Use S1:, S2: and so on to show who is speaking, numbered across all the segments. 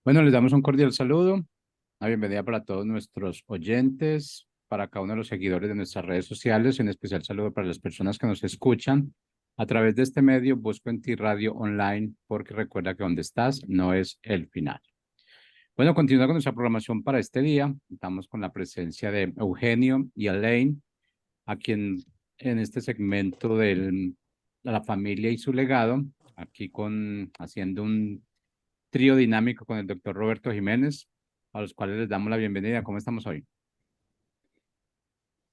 S1: Bueno, les damos un cordial saludo, una bienvenida para todos nuestros oyentes, para cada uno de los seguidores de nuestras redes sociales, y un especial saludo para las personas que nos escuchan a través de este medio. Busco en ti Radio Online, porque recuerda que donde estás no es el final. Bueno, continuando con nuestra programación para este día, estamos con la presencia de Eugenio y Elaine, a quien en este segmento de la familia y su legado, aquí haciendo un trío dinámico con el doctor Roberto Jiménez, a los cuales les damos la bienvenida. ¿Cómo estamos hoy?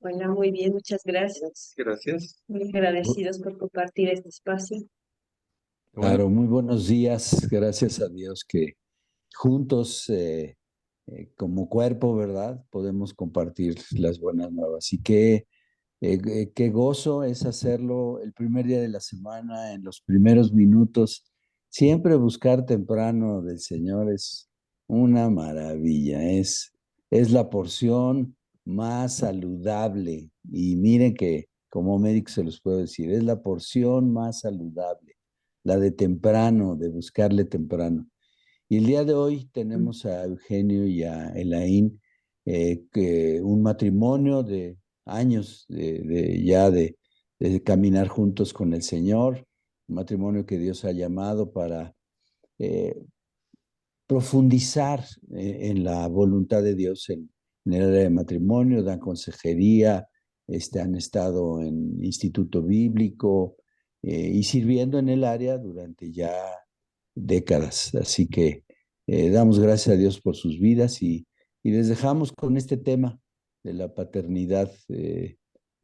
S2: Hola, muy bien, muchas gracias.
S3: Gracias.
S2: Muy agradecidos por compartir este espacio.
S1: Bueno,
S4: Claro, muy buenos días. Gracias a Dios que juntos, como cuerpo, ¿verdad? Podemos compartir las buenas nuevas. Y qué gozo es hacerlo el primer día de la semana, en los primeros minutos. Siempre buscar temprano del Señor es una maravilla. Es la porción más saludable. Y miren que como médico se los puedo decir, es la porción más saludable, la de temprano, de buscarle temprano. Y el día de hoy tenemos a Eugenio y a Elaine, un matrimonio de años de caminar juntos con el Señor, un matrimonio que Dios ha llamado para eh, profundizar en la voluntad de Dios en el área de matrimonio, dan consejería, han estado en instituto bíblico y sirviendo en el área durante ya décadas. Así que damos gracias a Dios por sus vidas y les dejamos con este tema de la paternidad,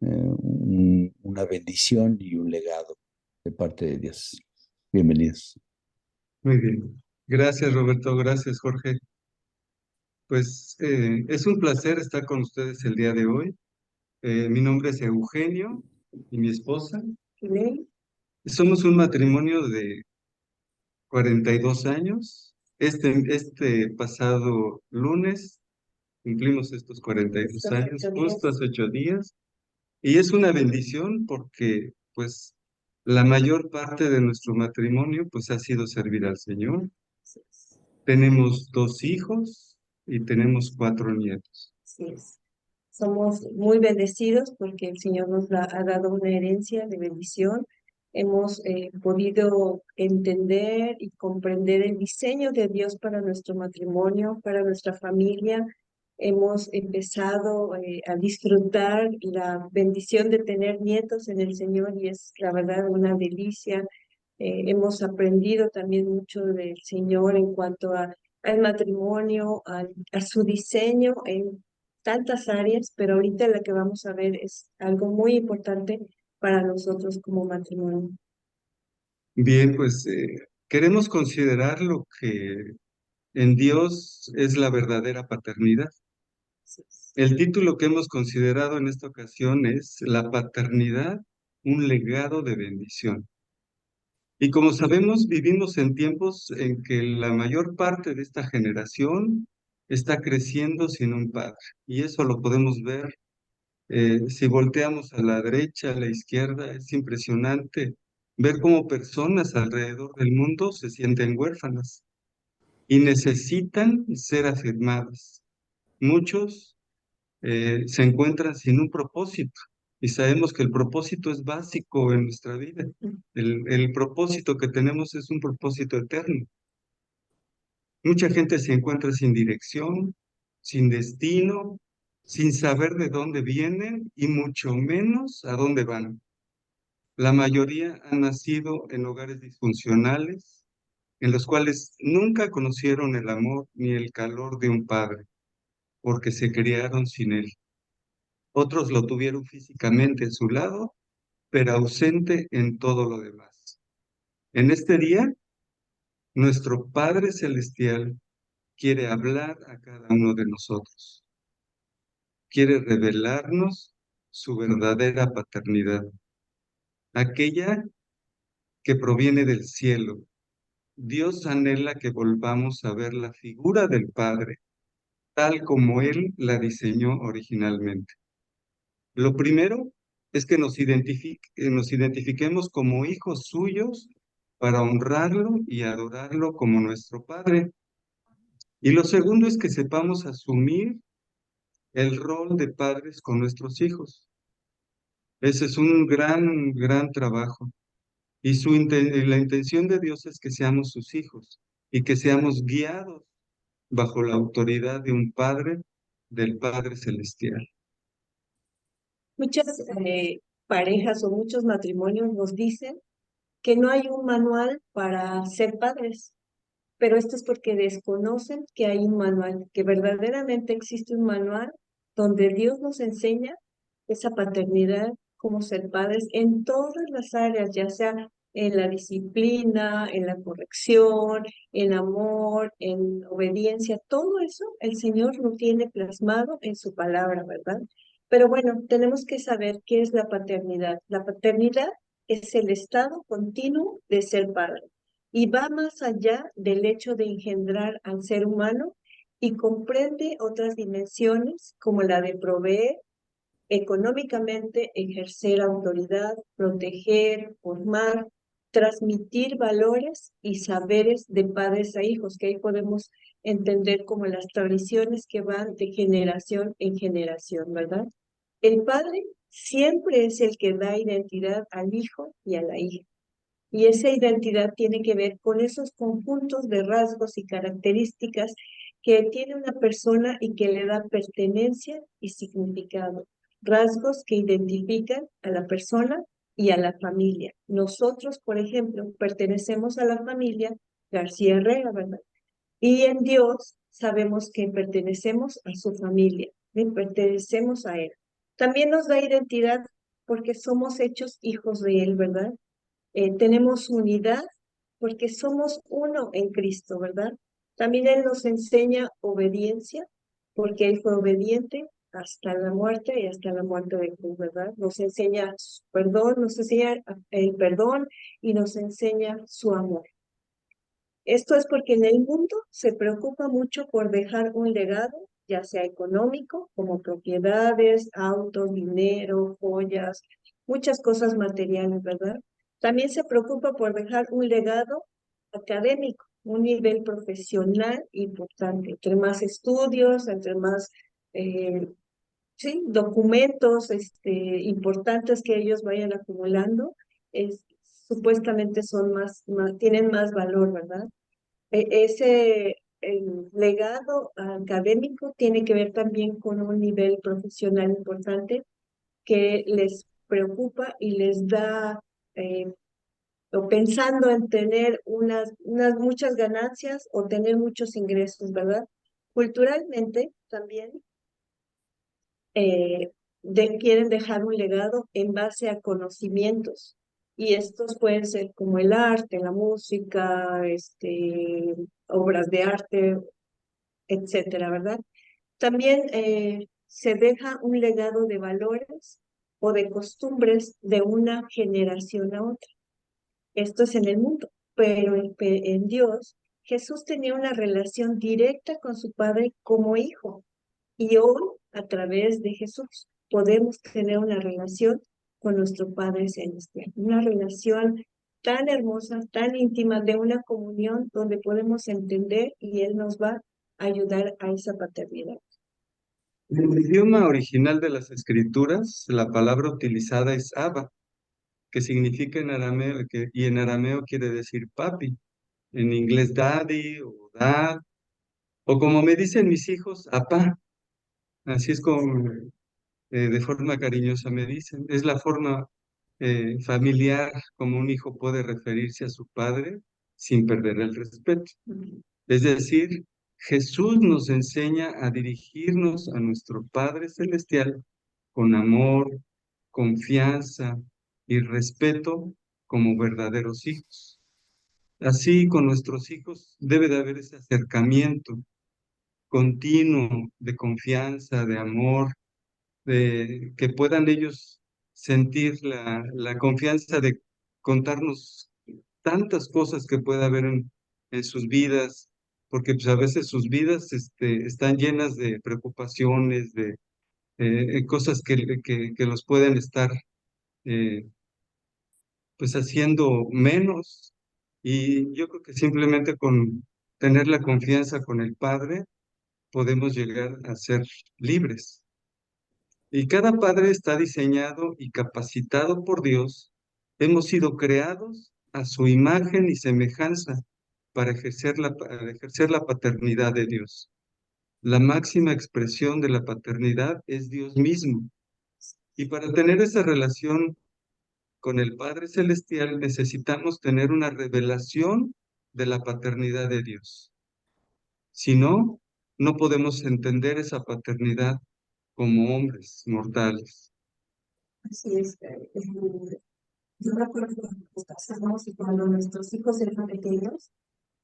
S4: una bendición y un legado de parte de Dios. Bienvenidos.
S3: Muy bien. Gracias, Roberto. Gracias, Jorge. Pues es un placer estar con ustedes el día de hoy. Mi nombre es Eugenio y mi esposa.
S2: Ley.
S3: Somos un matrimonio de 42 años. Este pasado lunes cumplimos estos 42
S2: Estos
S3: años,
S2: 8 días.
S3: justo hace 8 días. Y es una bendición porque, pues, la mayor parte de nuestro matrimonio, pues, ha sido servir al Señor.
S2: Así es.
S3: Tenemos 2 hijos y tenemos 4 nietos.
S2: Así es. Somos muy bendecidos porque el Señor ha dado una herencia de bendición. Hemos podido entender y comprender el diseño de Dios para nuestro matrimonio, para nuestra familia. Hemos empezado a disfrutar la bendición de tener nietos en el Señor y es la verdad una delicia. Hemos aprendido también mucho del Señor en cuanto al matrimonio, a su diseño en tantas áreas, pero ahorita la que vamos a ver es algo muy importante para nosotros como matrimonio.
S3: Bien, pues queremos considerar lo que en Dios es la verdadera paternidad.
S2: Así es.
S3: El título que hemos considerado en esta ocasión es La paternidad, un legado de bendición. Y como sabemos, vivimos en tiempos en que la mayor parte de esta generación está creciendo sin un padre. Y eso lo podemos ver si volteamos a la derecha, a la izquierda. Es impresionante ver cómo personas alrededor del mundo se sienten huérfanas y necesitan ser afirmadas. Muchos se encuentran sin un propósito y sabemos que el propósito es básico en nuestra vida. El propósito que tenemos es un propósito eterno. Mucha gente se encuentra sin dirección, sin destino, sin saber de dónde vienen y mucho menos a dónde van. La mayoría han nacido en hogares disfuncionales, en los cuales nunca conocieron el amor ni el calor de un padre, porque se criaron sin él. Otros lo tuvieron físicamente a su lado, pero ausente en todo lo demás. En este día, nuestro Padre Celestial quiere hablar a cada uno de nosotros. Quiere revelarnos su verdadera paternidad, aquella que proviene del cielo. Dios anhela que volvamos a ver la figura del Padre, tal como Él la diseñó originalmente. Lo primero es que nos identifiquemos como hijos suyos para honrarlo y adorarlo como nuestro Padre. Y lo segundo es que sepamos asumir el rol de padres con nuestros hijos. Ese es un gran trabajo. Y la intención de Dios es que seamos sus hijos y que seamos guiados bajo la autoridad de un Padre, del Padre Celestial.
S2: Muchas parejas o muchos matrimonios nos dicen que no hay un manual para ser padres, pero esto es porque desconocen que hay un manual, que verdaderamente existe un manual donde Dios nos enseña esa paternidad, cómo ser padres en todas las áreas, ya sea en la disciplina, en la corrección, en amor, en obediencia, todo eso el Señor lo tiene plasmado en su palabra, ¿verdad? Pero bueno, tenemos que saber qué es la paternidad. La paternidad es el estado continuo de ser padre y va más allá del hecho de engendrar al ser humano y comprende otras dimensiones como la de proveer económicamente, ejercer autoridad, proteger, formar, transmitir valores y saberes de padres a hijos, que ahí podemos entender como las tradiciones que van de generación en generación, ¿verdad? El padre siempre es el que da identidad al hijo y a la hija. Y esa identidad tiene que ver con esos conjuntos de rasgos y características que tiene una persona y que le da pertenencia y significado. Rasgos que identifican a la persona y a la familia. Nosotros, por ejemplo, pertenecemos a la familia García Herrera, ¿verdad? Y en Dios sabemos que pertenecemos a su familia, le pertenecemos a Él. También nos da identidad porque somos hechos hijos de Él, ¿verdad? Tenemos unidad porque somos uno en Cristo, ¿verdad? También Él nos enseña obediencia porque Él fue obediente hasta la muerte y hasta la muerte de cruz, ¿verdad? Nos enseña su perdón, nos enseña el perdón y nos enseña su amor. Esto es porque en el mundo se preocupa mucho por dejar un legado, ya sea económico, como propiedades, autos, dinero, joyas, muchas cosas materiales, ¿verdad? También se preocupa por dejar un legado académico, un nivel profesional importante. Entre más estudios, entre más sí, documentos importantes que ellos vayan acumulando, supuestamente son tienen más valor, ¿verdad? Ese el legado académico tiene que ver también con un nivel profesional importante que les preocupa y les da, o pensando en tener unas muchas ganancias o tener muchos ingresos, ¿verdad? Culturalmente también quieren dejar un legado en base a conocimientos. Y estos pueden ser como el arte, la música, obras de arte, etcétera, ¿verdad? También se deja un legado de valores o de costumbres de una generación a otra. Esto es en el mundo, pero en Dios, Jesús tenía una relación directa con su Padre como hijo. Y hoy, a través de Jesús, podemos tener una relación con nuestro Padre Celestial. Una relación tan hermosa, tan íntima, de una comunión donde podemos entender y Él nos va a ayudar a esa paternidad.
S3: En el idioma original de las Escrituras, la palabra utilizada es Abba, que significa en arameo, y en arameo quiere decir papi. En inglés daddy o dad, o como me dicen mis hijos, apá. Así es como de forma cariñosa me dicen. Es la forma familiar como un hijo puede referirse a su padre sin perder el respeto. Es decir, Jesús nos enseña a dirigirnos a nuestro Padre Celestial con amor, confianza y respeto como verdaderos hijos. Así con nuestros hijos debe de haber ese acercamiento continuo de confianza, de amor, de que puedan ellos sentir la confianza de contarnos tantas cosas que pueda haber en sus vidas, porque pues, a veces sus vidas están llenas de preocupaciones, de cosas que los pueden estar eh, pues haciendo menos. Y yo creo que simplemente con tener la confianza con el Padre, podemos llegar a ser libres. Y cada padre está diseñado y capacitado por Dios. Hemos sido creados a su imagen y semejanza para ejercer la paternidad de Dios. La máxima expresión de la paternidad es Dios mismo. Y para tener esa relación con el Padre Celestial necesitamos tener una revelación de la paternidad de Dios. Si no, no podemos entender esa paternidad como hombres mortales.
S2: Así es. Yo recuerdo cuando nos casamos y cuando nuestros hijos eran pequeños,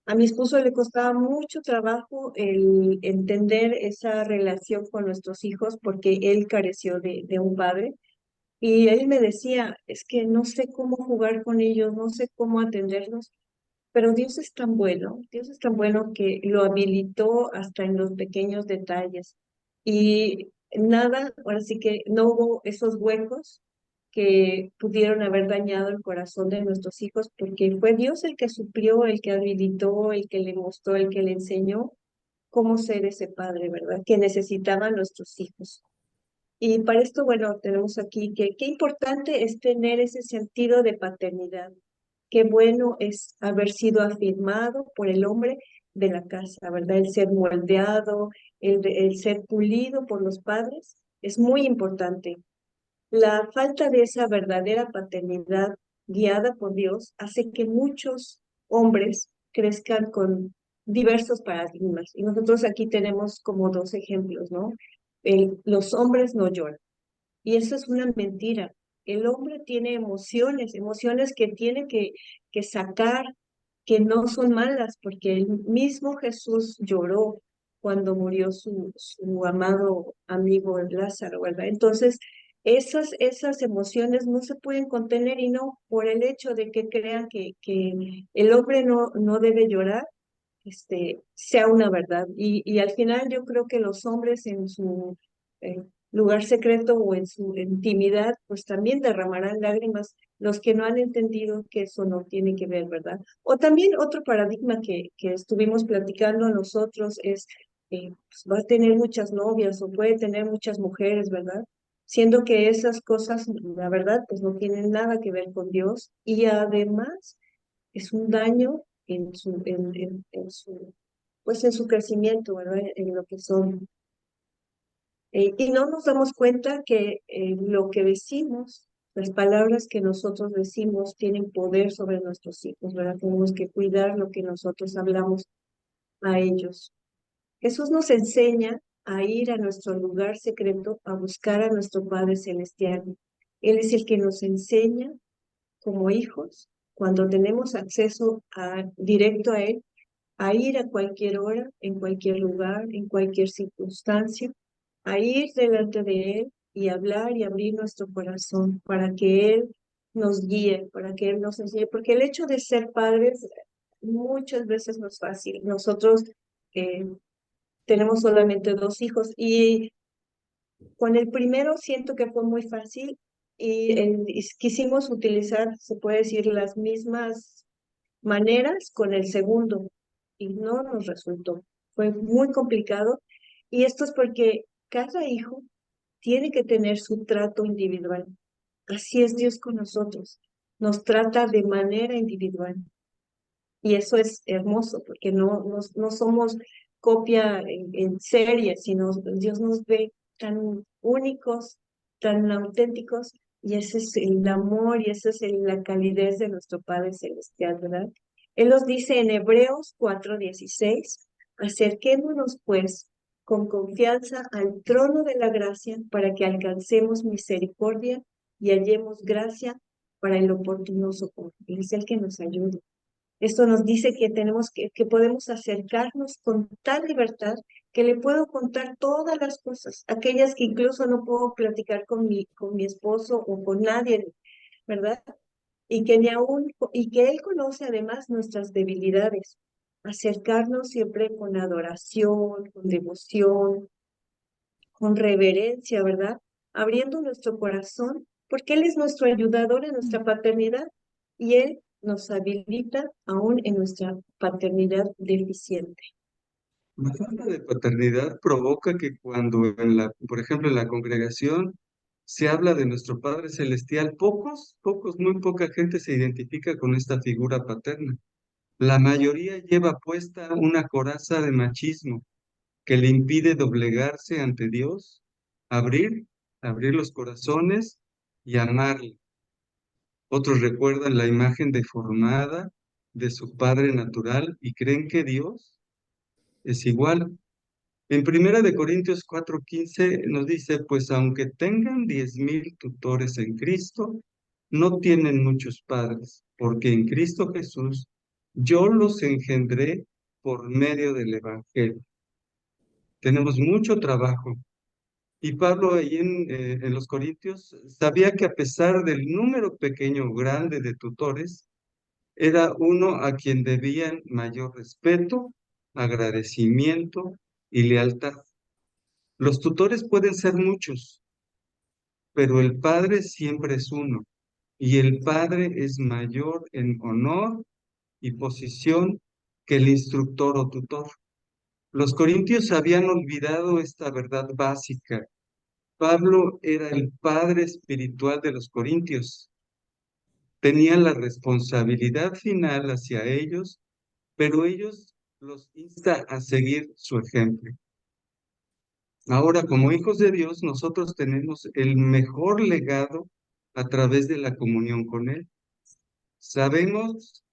S2: a mi esposo le costaba mucho trabajo el entender esa relación con nuestros hijos porque él careció de un padre. Y él me decía, es que no sé cómo jugar con ellos, no sé cómo atenderlos, pero Dios es tan bueno que lo habilitó hasta en los pequeños detalles. Y nada, ahora sí que no hubo esos huecos que pudieron haber dañado el corazón de nuestros hijos, porque fue Dios el que suplió, el que habilitó, el que le mostró, el que le enseñó cómo ser ese padre, ¿verdad? Que necesitaban nuestros hijos. Y para esto, bueno, tenemos aquí que qué importante es tener ese sentido de paternidad. Qué bueno es haber sido afirmado por el hombre de la casa, ¿verdad? El ser moldeado, el ser pulido por los padres, es muy importante. La falta de esa verdadera paternidad guiada por Dios hace que muchos hombres crezcan con diversos paradigmas. Y nosotros aquí tenemos como dos ejemplos, ¿no? Los hombres no lloran. Y eso es una mentira. El hombre tiene emociones, emociones que tiene que sacar, que no son malas, porque el mismo Jesús lloró cuando murió su amado amigo Lázaro, ¿verdad? Entonces, esas emociones no se pueden contener y no por el hecho de que crean que el hombre no debe llorar, sea una verdad. Y al final yo creo que los hombres en su eh, lugar secreto o en su intimidad, pues también derramarán lágrimas, los que no han entendido que eso no tiene que ver, ¿verdad? O también otro paradigma que estuvimos platicando nosotros es, pues va a tener muchas novias o puede tener muchas mujeres, ¿verdad? Siendo que esas cosas, la verdad, pues no tienen nada que ver con Dios y además es un daño pues en su crecimiento, ¿verdad? En lo que son. Y no nos damos cuenta que lo que decimos, las palabras que nosotros decimos tienen poder sobre nuestros hijos, ¿verdad? Tenemos que cuidar lo que nosotros hablamos a ellos. Jesús nos enseña a ir a nuestro lugar secreto, a buscar a nuestro Padre Celestial. Él es el que nos enseña como hijos, cuando tenemos acceso directo a Él, a ir a cualquier hora, en cualquier lugar, en cualquier circunstancia, a ir delante de Él y hablar y abrir nuestro corazón para que Él nos guíe, para que Él nos enseñe, porque el hecho de ser padres muchas veces no es fácil. Nosotros eh, tenemos solamente 2 hijos y con el primero siento que fue muy fácil y quisimos utilizar, se puede decir, las mismas maneras con el segundo y no nos resultó. Fue muy complicado y esto es porque cada hijo tiene que tener su trato individual. Así es Dios con nosotros. Nos trata de manera individual y eso es hermoso porque no somos copia en serie, sino Dios nos ve tan únicos, tan auténticos y ese es el amor y esa es la calidez de nuestro Padre Celestial, ¿verdad? Él nos dice en Hebreos 4:16, acerquémonos pues con confianza al trono de la gracia para que alcancemos misericordia y hallemos gracia para el oportuno socorro. Él es el que nos ayuda. Esto nos dice que tenemos que podemos acercarnos con tal libertad que le puedo contar todas las cosas, aquellas que incluso no puedo platicar con mi esposo o con nadie, ¿verdad? Y que ni aún, y que Él conoce además nuestras debilidades. Acercarnos siempre con adoración, con devoción, con reverencia, ¿verdad? Abriendo nuestro corazón, porque Él es nuestro ayudador en nuestra paternidad y Él nos habilita aún en nuestra paternidad deficiente.
S3: La falta de paternidad provoca que cuando, por ejemplo, en la congregación se habla de nuestro Padre Celestial, muy poca gente se identifica con esta figura paterna. La mayoría lleva puesta una coraza de machismo que le impide doblegarse ante Dios, abrir, abrir los corazones y amarle. Otros recuerdan la imagen deformada de su padre natural y creen que Dios es igual. En Primera de Corintios 4:15 nos dice, pues aunque tengan 10,000 tutores en Cristo, no tienen muchos padres, porque en Cristo Jesús yo los engendré por medio del Evangelio. Tenemos mucho trabajo. Y Pablo ahí en los Corintios sabía que a pesar del número pequeño o grande de tutores, era uno a quien debían mayor respeto, agradecimiento y lealtad. Los tutores pueden ser muchos, pero el Padre siempre es uno, y el Padre es mayor en honor y posición que el instructor o tutor. Los corintios habían olvidado esta verdad básica. Pablo era el padre espiritual de los corintios. Tenía la responsabilidad final hacia ellos, pero ellos los insta a seguir su ejemplo. Ahora, como hijos de Dios, nosotros tenemos el mejor legado a través de la comunión con Él. Sabemos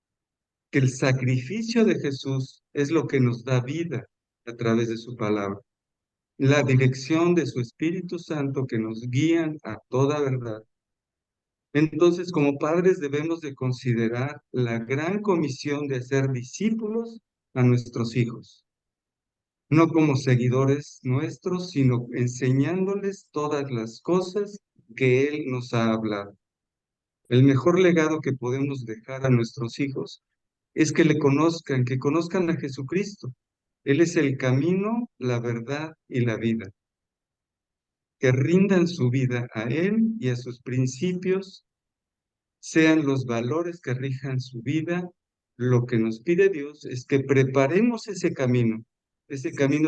S3: que el sacrificio de Jesús es lo que nos da vida a través de su palabra. La dirección de su Espíritu Santo que nos guían a toda verdad. Entonces, como padres debemos de considerar la gran comisión de hacer discípulos a nuestros hijos. No como seguidores nuestros, sino enseñándoles todas las cosas que Él nos ha hablado. El mejor legado que podemos dejar a nuestros hijos es que que conozcan a Jesucristo. Él es el camino, la verdad y la vida. Que rindan su vida a Él y a sus principios, sean los valores que rijan su vida. Lo que nos pide Dios es que preparemos ese camino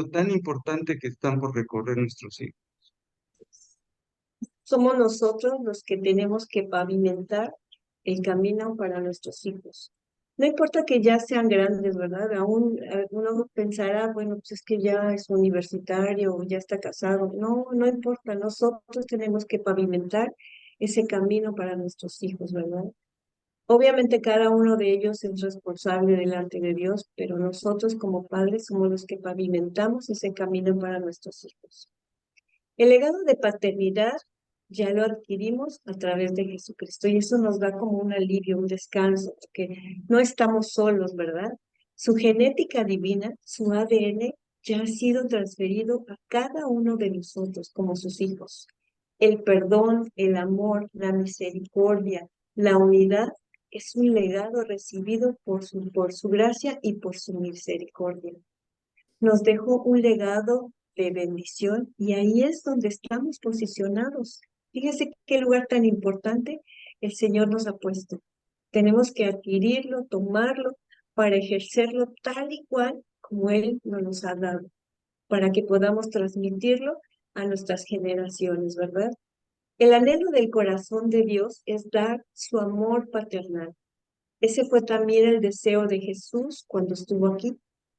S3: tan importante que están por recorrer nuestros hijos.
S2: Somos nosotros los que tenemos que pavimentar el camino para nuestros hijos. No importa que ya sean grandes, ¿verdad? Aún uno pensará, bueno, pues es que ya es universitario o ya está casado. No, no importa, nosotros tenemos que pavimentar ese camino para nuestros hijos, ¿verdad? Obviamente cada uno de ellos es responsable delante de Dios, pero nosotros como padres somos los que pavimentamos ese camino para nuestros hijos. El legado de paternidad ya lo adquirimos a través de Jesucristo y eso nos da como un alivio, un descanso, porque no estamos solos, ¿verdad? Su genética divina, su ADN, ya ha sido transferido a cada uno de nosotros como sus hijos. El perdón, el amor, la misericordia, la unidad es un legado recibido por su gracia y por su misericordia. Nos dejó un legado de bendición y ahí es donde estamos posicionados. Fíjese qué lugar tan importante el Señor nos ha puesto. Tenemos que adquirirlo, tomarlo para ejercerlo tal y cual como Él nos ha dado, para que podamos transmitirlo a nuestras generaciones, ¿verdad? El anhelo del corazón de Dios es dar su amor paternal. Ese fue también el deseo de Jesús cuando estuvo aquí.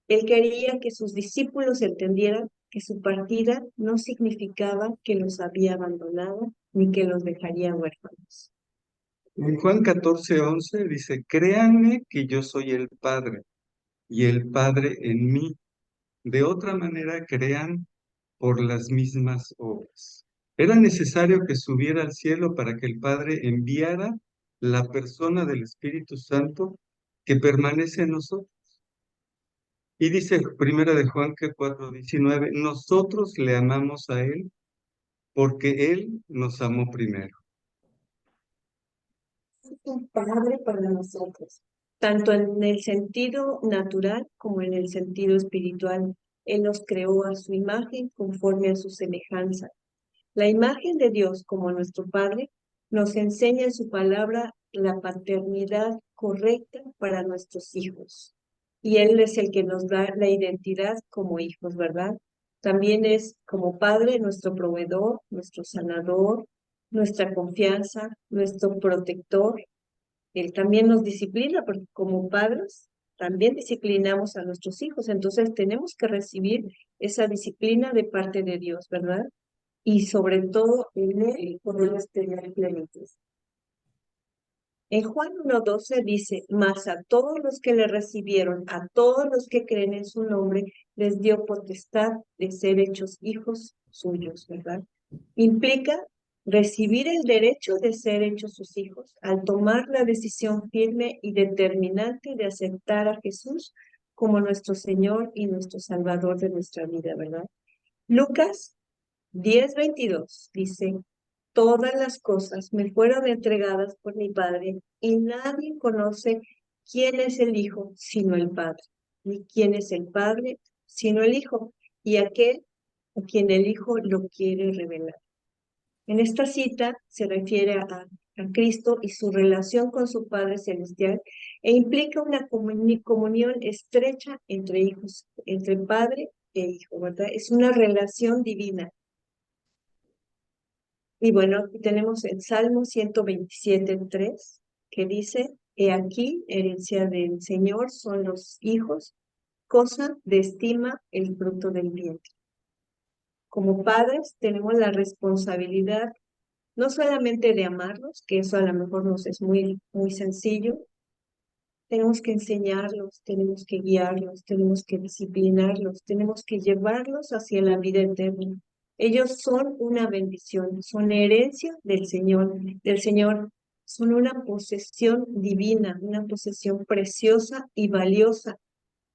S2: Él quería que sus discípulos entendieran que su partida no significaba que los había abandonado ni que los dejaría huérfanos.
S3: En Juan 14:11 dice, créanme que yo soy el Padre y el Padre en mí. De otra manera crean por las mismas obras. Era necesario que subiera al cielo para que el Padre enviara la persona del Espíritu Santo que permanece en nosotros. Y dice Primera de Juan 4:19, nosotros le amamos a Él porque Él nos amó primero.
S2: Es un Padre para nosotros, tanto en el sentido natural como en el sentido espiritual. Él nos creó a su imagen conforme a su semejanza. La imagen de Dios como nuestro Padre nos enseña en su palabra la paternidad correcta para nuestros hijos. Y Él es el que nos da la identidad como hijos, ¿verdad? También es como Padre nuestro proveedor, nuestro sanador, nuestra confianza, nuestro protector. Él también nos disciplina porque como padres también disciplinamos a nuestros hijos. Entonces tenemos que recibir esa disciplina de parte de Dios, ¿verdad? Y sobre todo en Él podemos tener plenitud. En Juan 1:12 dice, mas a todos los que le recibieron, a todos los que creen en su nombre, les dio potestad de ser hechos hijos suyos, ¿verdad? Implica recibir el derecho de ser hechos sus hijos al tomar la decisión firme y determinante de aceptar a Jesús como nuestro Señor y nuestro Salvador de nuestra vida, ¿verdad? Lucas 10:22 dice, todas las cosas me fueron entregadas por mi Padre y nadie conoce quién es el Hijo sino el Padre, ni quién es el Padre sino el Hijo, y aquel a quien el Hijo lo quiere revelar. En esta cita se refiere a Cristo y su relación con su Padre Celestial e implica una comunión estrecha entre hijos, entre padre e hijo, ¿verdad? Es una relación divina. Y bueno, aquí tenemos el Salmo 127:3, que dice, he aquí, herencia del Señor son los hijos, cosa de estima el fruto del vientre. Como padres tenemos la responsabilidad no solamente de amarlos, que eso a lo mejor nos es muy sencillo, tenemos que enseñarlos, tenemos que guiarlos, tenemos que disciplinarlos, tenemos que llevarlos hacia la vida eterna. Ellos son una bendición, son herencia del Señor, son una posesión divina, una posesión preciosa y valiosa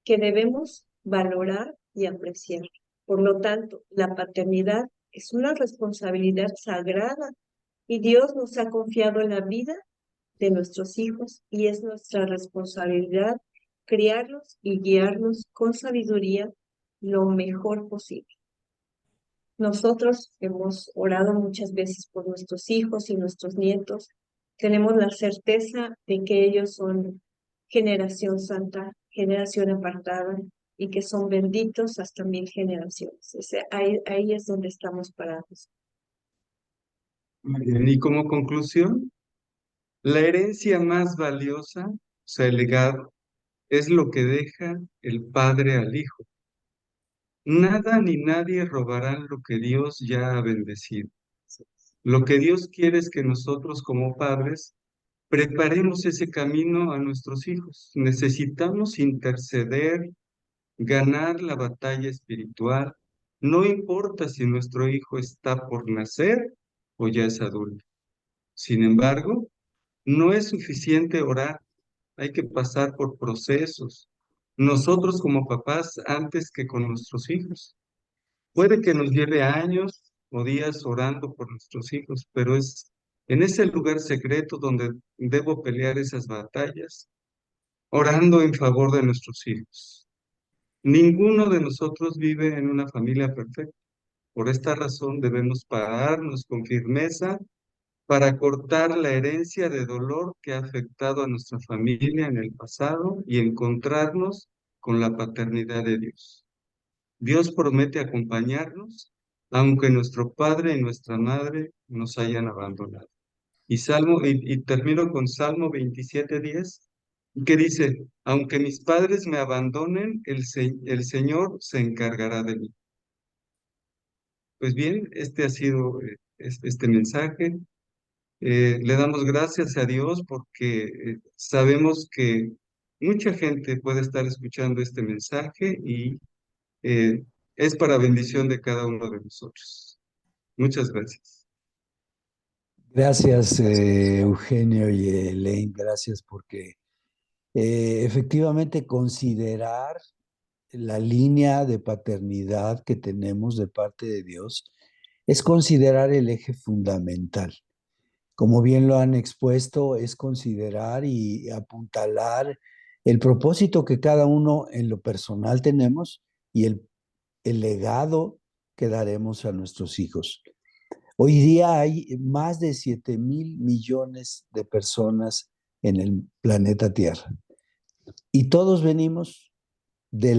S2: que debemos valorar y apreciar. Por lo tanto, la paternidad es una responsabilidad sagrada y Dios nos ha confiado la vida de nuestros hijos y es nuestra responsabilidad criarlos y guiarlos con sabiduría lo mejor posible. Nosotros hemos orado muchas veces por nuestros hijos y nuestros nietos. Tenemos la certeza de que ellos son generación santa, generación apartada y que son benditos hasta 1000 generaciones. Ahí es donde estamos parados.
S3: Muy bien, y como conclusión, la herencia más valiosa, o sea, el legado, es lo que deja el padre al hijo. Nada ni nadie robarán lo que Dios ya ha bendecido. Lo que Dios quiere es que nosotros como padres preparemos ese camino a nuestros hijos. Necesitamos interceder, ganar la batalla espiritual. No importa si nuestro hijo está por nacer o ya es adulto. Sin embargo, no es suficiente orar, hay que pasar por procesos. Nosotros como papás antes que con nuestros hijos. Puede que nos lleve años o días orando por nuestros hijos, pero es en ese lugar secreto donde debo pelear esas batallas, orando en favor de nuestros hijos. Ninguno de nosotros vive en una familia perfecta. Por esta razón debemos pararnos con firmeza para cortar la herencia de dolor que ha afectado a nuestra familia en el pasado y encontrarnos con la paternidad de Dios. Dios promete acompañarnos, aunque nuestro padre y nuestra madre nos hayan abandonado. Y termino con Salmo 27:10, que dice, aunque mis padres me abandonen, el Señor se encargará de mí. Pues bien, este ha sido este mensaje. Le damos gracias a Dios porque sabemos que mucha gente puede estar escuchando este mensaje y eh, es para bendición de cada uno de nosotros. Muchas gracias.
S4: Gracias, Eugenio y Elaine, gracias porque efectivamente considerar la línea de paternidad que tenemos de parte de Dios es considerar el eje fundamental. Como bien lo han expuesto, es considerar y apuntalar el propósito que cada uno en lo personal tenemos y el legado que daremos a nuestros hijos. Hoy día hay más de 7.000 millones de personas en el planeta Tierra y todos venimos de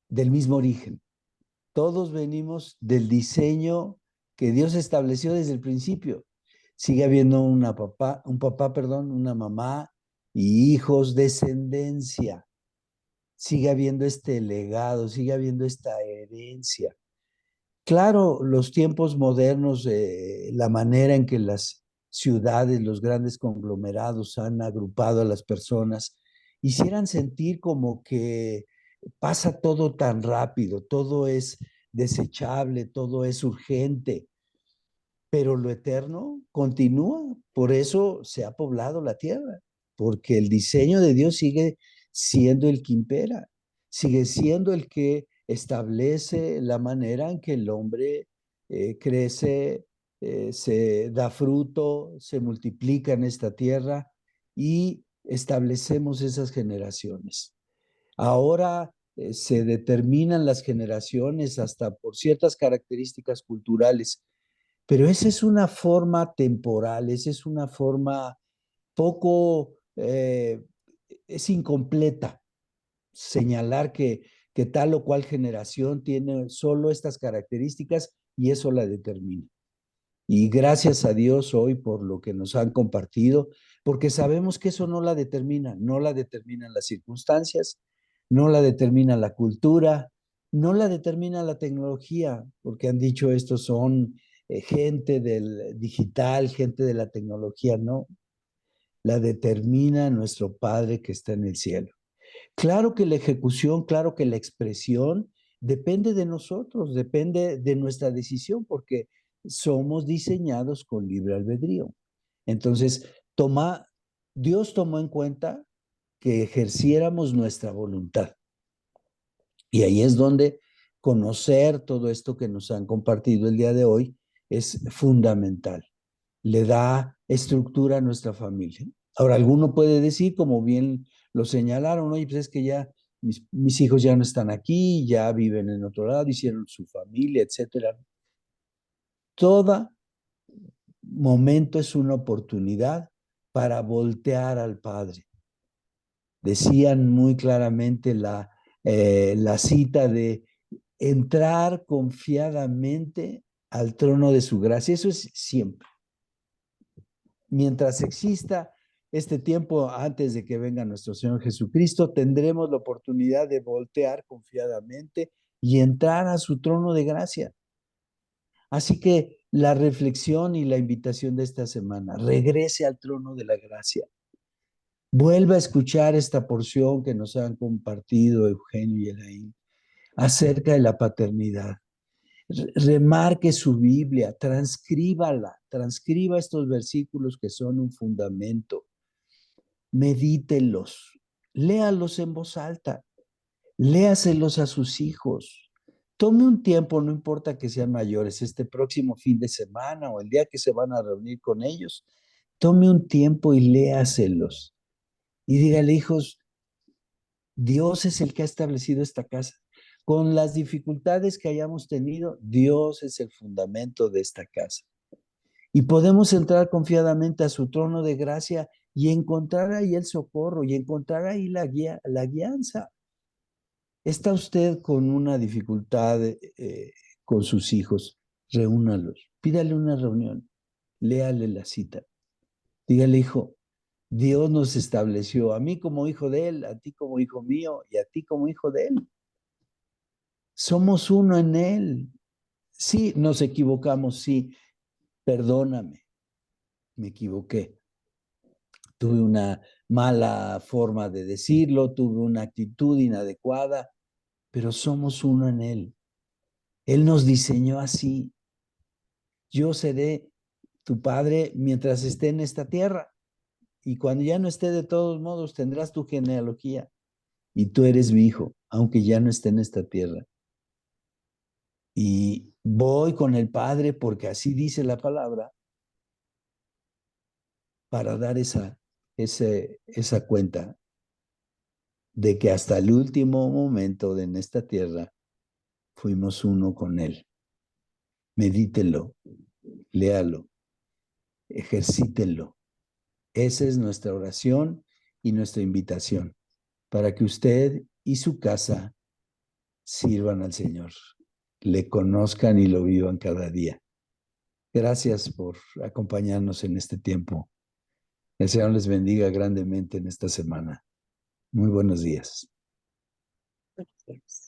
S4: del mismo origen. Todos venimos del diseño que Dios estableció desde el principio. Sigue habiendo una mamá y hijos, descendencia. Sigue habiendo este legado, sigue habiendo esta herencia. Claro, los tiempos modernos, la manera en que las ciudades, los grandes conglomerados han agrupado a las personas, hicieran sentir como que pasa todo tan rápido, todo es desechable, todo es urgente, pero lo eterno continúa. Por eso se ha poblado la tierra, porque el diseño de Dios sigue siendo el que impera, sigue siendo el que establece la manera en que el hombre crece, se da fruto, se multiplica en esta tierra y establecemos esas generaciones. Ahora se determinan las generaciones hasta por ciertas características culturales, pero esa es una forma temporal, esa es una forma poco, es incompleta señalar que tal o cual generación tiene solo estas características y eso la determina. Y gracias a Dios hoy por lo que nos han compartido, porque sabemos que eso no la determina, no la determinan las circunstancias, no la determina la cultura, no la determina la tecnología, porque han dicho estos son gente del digital, gente de la tecnología, no, la determina nuestro Padre que está en el cielo. Claro que la ejecución, claro que la expresión depende de nosotros, depende de nuestra decisión, porque somos diseñados con libre albedrío. Entonces, Dios tomó en cuenta que ejerciéramos nuestra voluntad. Y ahí es donde conocer todo esto que nos han compartido el día de hoy es fundamental. Le da estructura a nuestra familia. Ahora, alguno puede decir, como bien lo señalaron, oye, pues es que ya mis hijos ya no están aquí, ya viven en otro lado, hicieron su familia, etcétera. Todo momento es una oportunidad para voltear al Padre. Decían muy claramente la cita de entrar confiadamente al trono de su gracia. Eso es siempre. Mientras exista este tiempo antes de que venga nuestro Señor Jesucristo, tendremos la oportunidad de voltear confiadamente y entrar a su trono de gracia. Así que la reflexión y la invitación de esta semana, regrese al trono de la gracia. Vuelva a escuchar esta porción que nos han compartido Eugenio y Elaine acerca de la paternidad. Remarque su Biblia, transcriba estos versículos que son un fundamento. Medítelos, léalos en voz alta, léaselos a sus hijos. Tome un tiempo, no importa que sean mayores, este próximo fin de semana o el día que se van a reunir con ellos, tome un tiempo y léaselos. Y dígale, hijos, Dios es el que ha establecido esta casa. Con las dificultades que hayamos tenido, Dios es el fundamento de esta casa. Y podemos entrar confiadamente a su trono de gracia y encontrar ahí el socorro y encontrar ahí la guianza. ¿Está usted con una dificultad con sus hijos? Reúnalos, pídale una reunión, léale la cita. Dígale, hijo, Dios nos estableció a mí como hijo de Él, a ti como hijo mío y a ti como hijo de Él. Somos uno en Él. Sí, nos equivocamos, sí. Perdóname, me equivoqué. Tuve una mala forma de decirlo, tuve una actitud inadecuada, pero somos uno en Él. Él nos diseñó así. Yo seré tu padre mientras esté en esta tierra. Y cuando ya no esté, de todos modos, tendrás tu genealogía. Y tú eres mi hijo, aunque ya no esté en esta tierra. Y voy con el Padre, porque así dice la palabra, para dar esa cuenta de que hasta el último momento en esta tierra fuimos uno con Él. medítelo, léalo, ejercítenlo. Esa es nuestra oración y nuestra invitación para que usted y su casa sirvan al Señor, le conozcan y lo vivan cada día. Gracias por acompañarnos en este tiempo. El Señor les bendiga grandemente en esta semana. Muy buenos días.
S2: Gracias.